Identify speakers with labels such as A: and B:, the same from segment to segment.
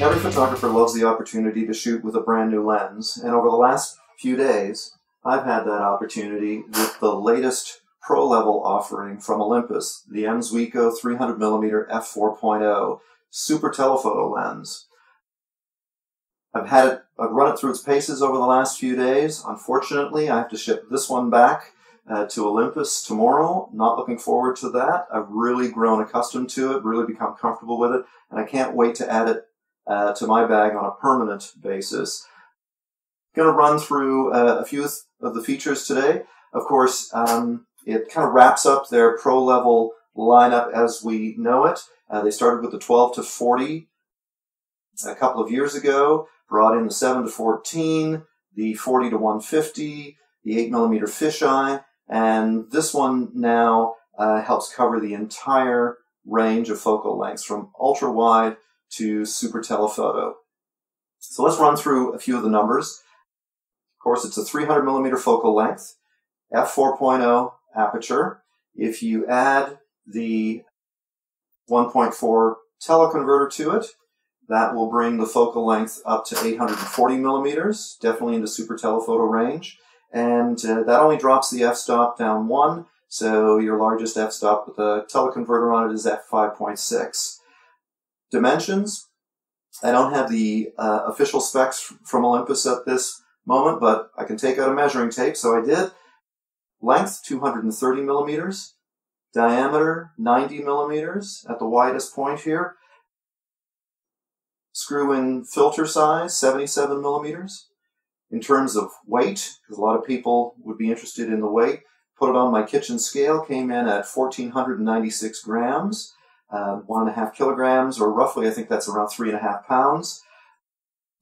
A: Every photographer loves the opportunity to shoot with a brand new lens, and over the last few days, I've had that opportunity with the latest pro-level offering from Olympus, the M.Zuiko 300mm f4.0 super telephoto lens. I've run it through its paces over the last few days. Unfortunately, I have to ship this one back to Olympus tomorrow. Not looking forward to that. I've really grown accustomed to it, really become comfortable with it, and I can't wait to add it to my bag on a permanent basis. I'm going to run through a few of the features today. Of course, it kind of wraps up their pro-level lineup as we know it. They started with the 12 to 40 a couple of years ago, brought in the 7 to 14, the 40 to 150, the 8mm fisheye, and this one now helps cover the entire range of focal lengths from ultra-wide to super telephoto. So let's run through a few of the numbers. Of course, it's a 300mm focal length, f4.0 aperture. If you add the 1.4 teleconverter to it, that will bring the focal length up to 840mm, definitely into super telephoto range. And that only drops the f-stop down 1, so your largest f-stop with a teleconverter on it is f5.6. Dimensions, I don't have the official specs from Olympus at this moment, but I can take out a measuring tape, so I did. Length, 230mm. Diameter, 90mm at the widest point here. Screw-in filter size, 77mm. In terms of weight, because a lot of people would be interested in the weight, put it on my kitchen scale, came in at 1,496 grams. 1.5 kilograms, or roughly, I think that's around 3.5 pounds.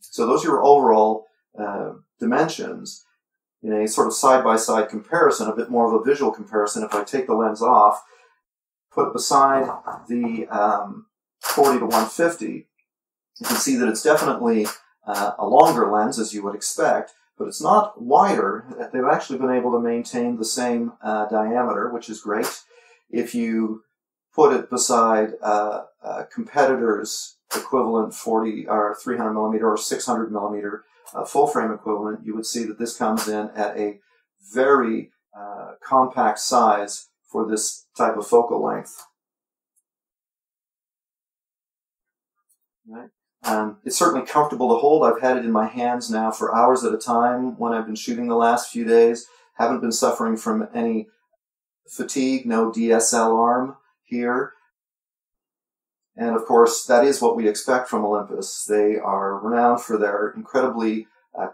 A: So those are your overall dimensions. In a sort of side-by-side comparison, a bit more of a visual comparison, if I take the lens off, put it beside the 40 to 150, you can see that it's definitely a longer lens, as you would expect, but it's not wider. They've actually been able to maintain the same diameter, which is great. If you put it beside a competitor's equivalent 40 or 300mm or 600mm full frame equivalent, you would see that this comes in at a very compact size for this type of focal length. Right. It's certainly comfortable to hold. I've had it in my hands now for hours at a time when I've been shooting the last few days. Haven't been suffering from any fatigue, no DSL arm here. And of course, that is what we expect from Olympus. They are renowned for their incredibly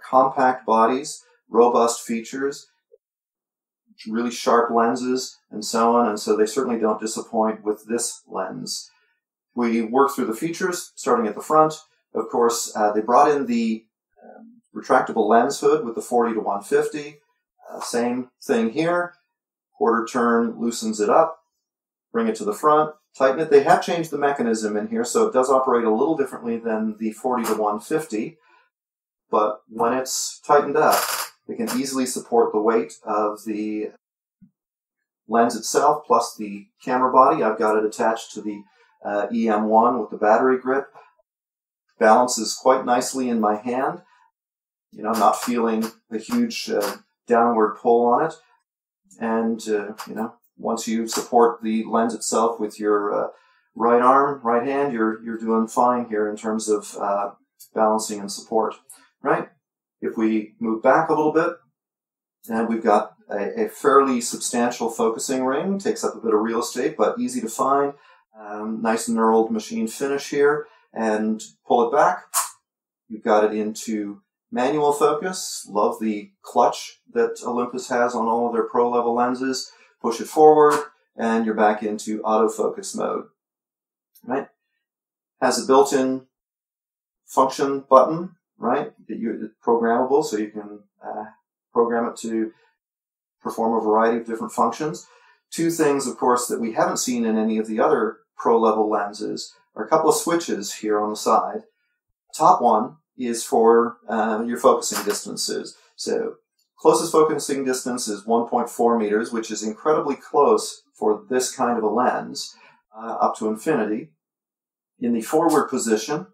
A: compact bodies, robust features, really sharp lenses, and so on. And so they certainly don't disappoint with this lens. We work through the features, starting at the front. Of course, they brought in the retractable lens hood with the 40 to 150. Same thing here. Quarter turn loosens it up. Bring it to the front, tighten it. They have changed the mechanism in here, so it does operate a little differently than the 40 to 150. But when it's tightened up, it can easily support the weight of the lens itself, plus the camera body. I've got it attached to the EM1 with the battery grip. Balances quite nicely in my hand. You know, not feeling a huge downward pull on it. And, you know, once you support the lens itself with your right arm, right hand, you're doing fine here in terms of balancing and support, right? If we move back a little bit, and we've got a fairly substantial focusing ring, takes up a bit of real estate, but easy to find. Nice knurled machine finish here, and pull it back. You've got it into manual focus. Love the clutch that Olympus has on all of their pro-level lenses. Push it forward, and you're back into autofocus mode. Right? Has a built-in function button, right? It's programmable, so you can program it to perform a variety of different functions. Two things, of course, that we haven't seen in any of the other pro-level lenses are a couple of switches here on the side. Top one is for your focusing distances. So closest focusing distance is 1.4 meters, which is incredibly close for this kind of a lens, up to infinity. In the forward position,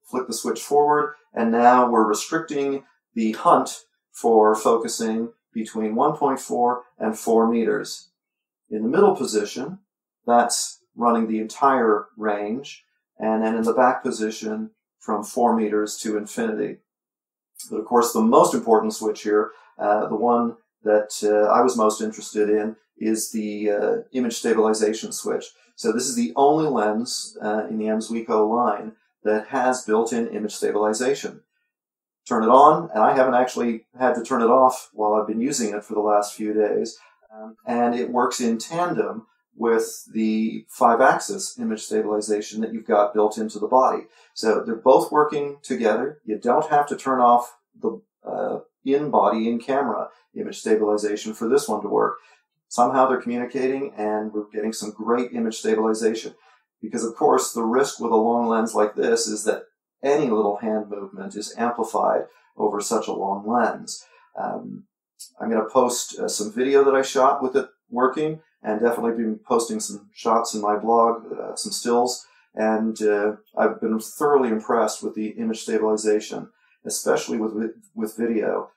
A: flick the switch forward, and now we're restricting the hunt for focusing between 1.4 and 4 meters. In the middle position, that's running the entire range, and then in the back position from 4 meters to infinity. But of course, the most important switch here, the one that I was most interested in, is the image stabilization switch. So this is the only lens in the M.Zuiko line that has built-in image stabilization. Turn it on, and I haven't actually had to turn it off while I've been using it for the last few days. And it works in tandem with the 5-axis image stabilization that you've got built into the body. So they're both working together. You don't have to turn off the in-body, in-camera image stabilization for this one to work. Somehow they're communicating, and we're getting some great image stabilization. Because, of course, the risk with a long lens like this is that any little hand movement is amplified over such a long lens. I'm going to post some video that I shot with it working, and definitely be posting some shots in my blog, some stills, and I've been thoroughly impressed with the image stabilization, especially with video.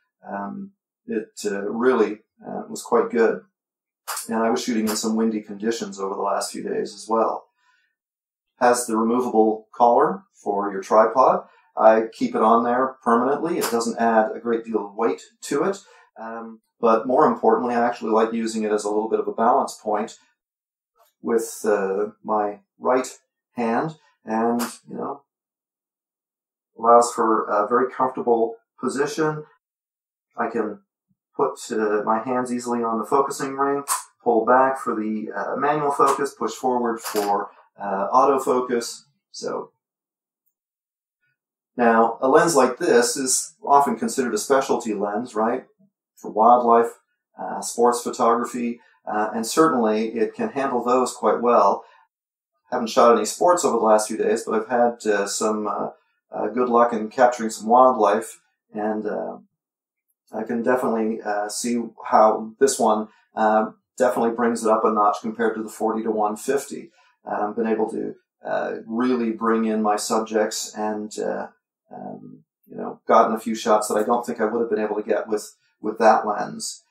A: It really was quite good, and I was shooting in some windy conditions over the last few days as well. Has the removable collar for your tripod. I keep it on there permanently. It doesn't add a great deal of weight to it. But more importantly, I actually like using it as a little bit of a balance point with my right hand, and, you know, allows for a very comfortable position. I can put my hands easily on the focusing ring, pull back for the manual focus, push forward for autofocus. So now, a lens like this is often considered a specialty lens, right? For wildlife, sports photography, and certainly it can handle those quite well. Haven't shot any sports over the last few days, but I've had some good luck in capturing some wildlife, and I can definitely see how this one definitely brings it up a notch compared to the 40 to 150. I've been able to really bring in my subjects, and you know, gotten a few shots that I don't think I would have been able to get with that lens.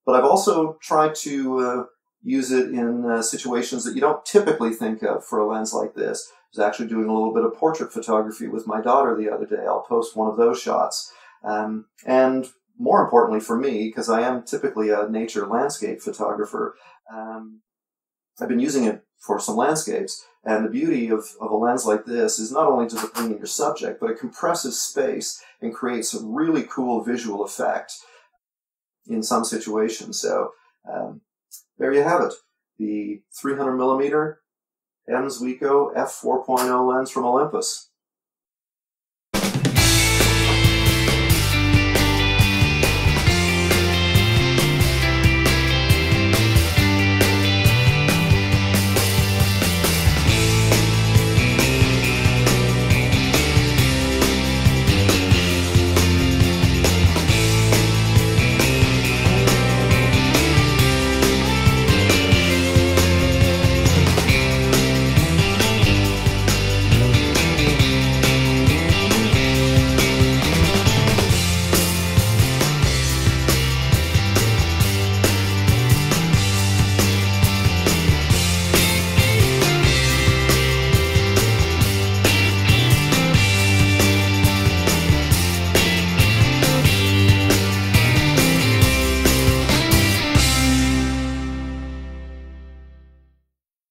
A: But I've also tried to use it in situations that you don't typically think of for a lens like this. I was actually doing a little bit of portrait photography with my daughter the other day. I'll post one of those shots. And more importantly for me, because I am typically a nature landscape photographer, I've been using it for some landscapes. And the beauty of a lens like this is not only does it bring in your subject, but it compresses space and creates a really cool visual effect in some situations. So there you have it, the 300mm M.Zuiko f4.0 lens from Olympus.